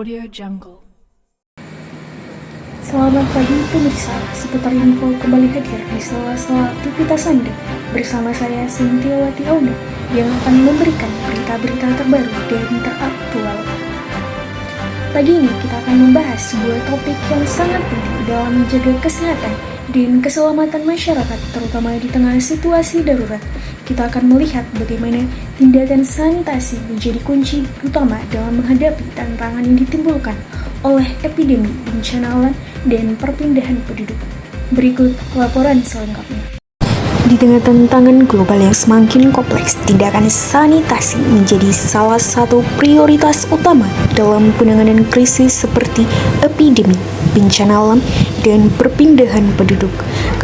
Audio Jungle. Selamat pagi pemirsa, seputar info kembali hadir di sela-sela aktivitas Anda bersama saya Sintiawati Auda yang akan memberikan berita-berita terbaru dan teraktual. Pagi ini kita akan membahas sebuah topik yang sangat penting dalam menjaga kesehatan dan keselamatan masyarakat, terutama di tengah situasi darurat. Kita akan melihat bagaimana tindakan sanitasi menjadi kunci utama dalam menghadapi tantangan yang ditimbulkan oleh epidemi, bencana alam, dan perpindahan penduduk. Berikut laporan selengkapnya. Di tengah tantangan global yang semakin kompleks, tindakan sanitasi menjadi salah satu prioritas utama dalam penanganan krisis seperti epidemi, bencana alam, dan perpindahan penduduk.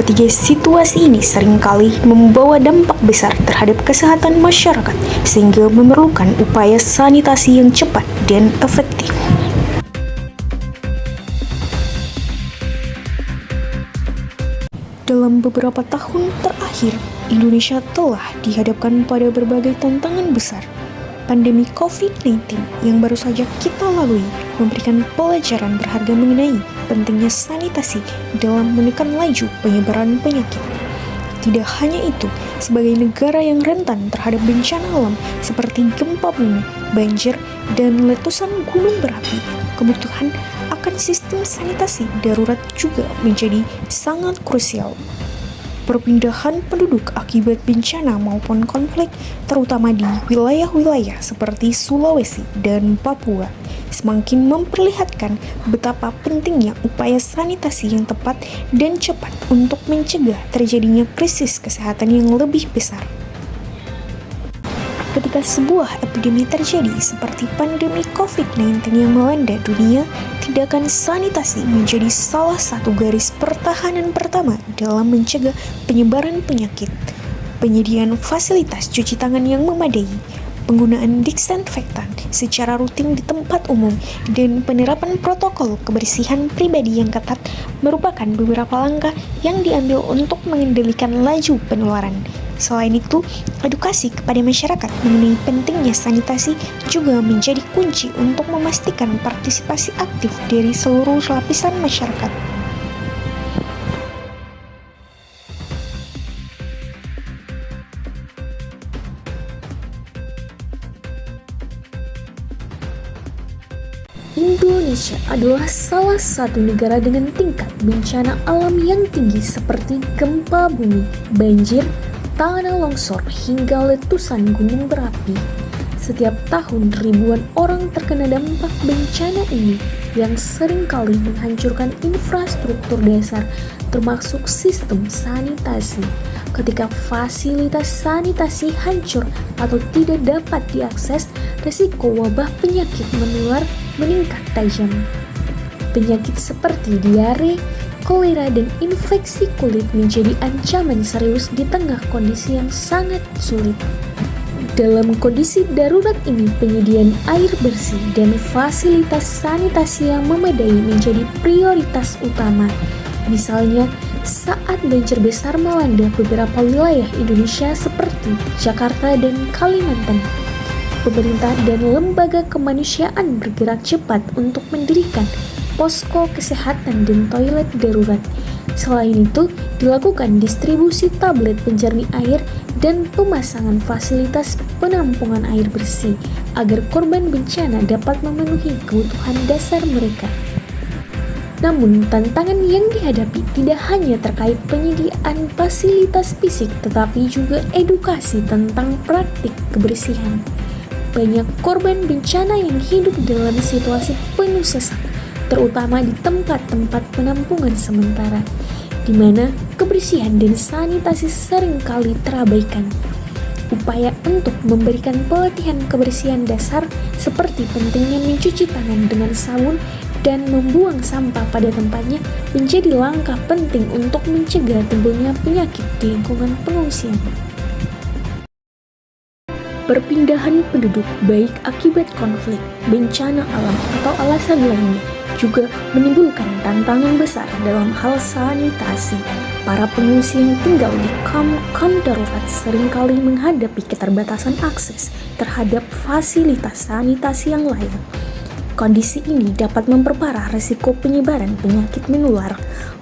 Ketiga situasi ini seringkali membawa dampak besar terhadap kesehatan masyarakat, sehingga memerlukan upaya sanitasi yang cepat dan efektif. Dalam beberapa tahun terakhir, Indonesia telah dihadapkan pada berbagai tantangan besar. Pandemi COVID-19 yang baru saja kita lalui memberikan pelajaran berharga mengenai pentingnya sanitasi dalam menekan laju penyebaran penyakit. Tidak hanya itu, sebagai negara yang rentan terhadap bencana alam seperti gempa bumi, banjir, dan letusan gunung berapi, kebutuhan akan sistem sanitasi darurat juga menjadi sangat krusial. Perpindahan penduduk akibat bencana maupun konflik, terutama di wilayah-wilayah seperti Sulawesi dan Papua, semakin memperlihatkan betapa pentingnya upaya sanitasi yang tepat dan cepat untuk mencegah terjadinya krisis kesehatan yang lebih besar. Ketika sebuah epidemi terjadi seperti pandemi COVID-19 yang melanda dunia, tindakan sanitasi menjadi salah satu garis pertahanan pertama dalam mencegah penyebaran penyakit. Penyediaan fasilitas cuci tangan yang memadai, penggunaan disinfektan secara rutin di tempat umum, dan penerapan protokol kebersihan pribadi yang ketat merupakan beberapa langkah yang diambil untuk mengendalikan laju penularan. Selain itu, edukasi kepada masyarakat mengenai pentingnya sanitasi juga menjadi kunci untuk memastikan partisipasi aktif dari seluruh lapisan masyarakat. Indonesia adalah salah satu negara dengan tingkat bencana alam yang tinggi seperti gempa bumi, banjir, tanah longsor, hingga letusan gunung berapi. Setiap tahun ribuan orang terkena dampak bencana ini yang seringkali menghancurkan infrastruktur dasar termasuk sistem sanitasi. Ketika fasilitas sanitasi hancur atau tidak dapat diakses, risiko wabah penyakit menular meningkat tajam. Penyakit seperti diare, kolera, dan infeksi kulit menjadi ancaman serius di tengah kondisi yang sangat sulit. Dalam kondisi darurat ini, penyediaan air bersih dan fasilitas sanitasi yang memadai menjadi prioritas utama. Misalnya, saat banjir besar melanda beberapa wilayah Indonesia seperti Jakarta dan Kalimantan, pemerintah dan lembaga kemanusiaan bergerak cepat untuk mendirikan posko kesehatan dan toilet darurat. Selain itu, dilakukan distribusi tablet penjernih air dan pemasangan fasilitas penampungan air bersih agar korban bencana dapat memenuhi kebutuhan dasar mereka. Namun, tantangan yang dihadapi tidak hanya terkait penyediaan fasilitas fisik, tetapi juga edukasi tentang praktik kebersihan. Banyak korban bencana yang hidup dalam situasi penuh sesak, terutama di tempat-tempat penampungan sementara, di mana kebersihan dan sanitasi seringkali terabaikan. Upaya untuk memberikan pelatihan kebersihan dasar seperti pentingnya mencuci tangan dengan sabun dan membuang sampah pada tempatnya menjadi langkah penting untuk mencegah timbulnya penyakit di lingkungan pengungsian. Perpindahan penduduk baik akibat konflik, bencana alam, atau alasan lainnya juga menimbulkan tantangan besar dalam hal sanitasi. Para pengungsi yang tinggal di kamp darurat seringkali menghadapi keterbatasan akses terhadap fasilitas sanitasi yang layak. Kondisi ini dapat memperparah risiko penyebaran penyakit menular.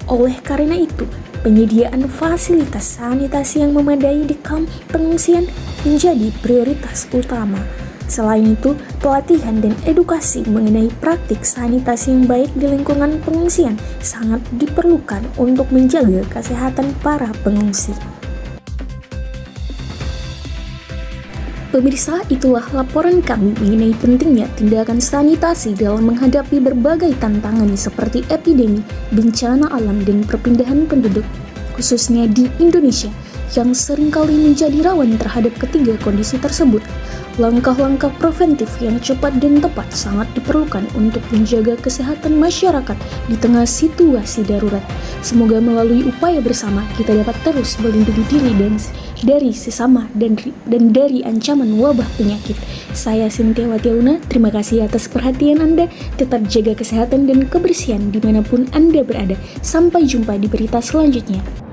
Oleh karena itu, penyediaan fasilitas sanitasi yang memadai di kamp pengungsian menjadi prioritas utama. Selain itu, pelatihan dan edukasi mengenai praktik sanitasi yang baik di lingkungan pengungsian sangat diperlukan untuk menjaga kesehatan para pengungsi. Pemirsa, itulah laporan kami mengenai pentingnya tindakan sanitasi dalam menghadapi berbagai tantangan seperti epidemi, bencana alam, dan perpindahan penduduk, khususnya di Indonesia, yang seringkali menjadi rawan terhadap ketiga kondisi tersebut. Langkah-langkah preventif yang cepat dan tepat sangat diperlukan untuk menjaga kesehatan masyarakat di tengah situasi darurat. Semoga melalui upaya bersama kita dapat terus melindungi diri dan dari sesama dan dari ancaman wabah penyakit. Saya Cynthia Watiauna, terima kasih atas perhatian Anda. Tetap jaga kesehatan dan kebersihan dimanapun Anda berada. Sampai jumpa di berita selanjutnya.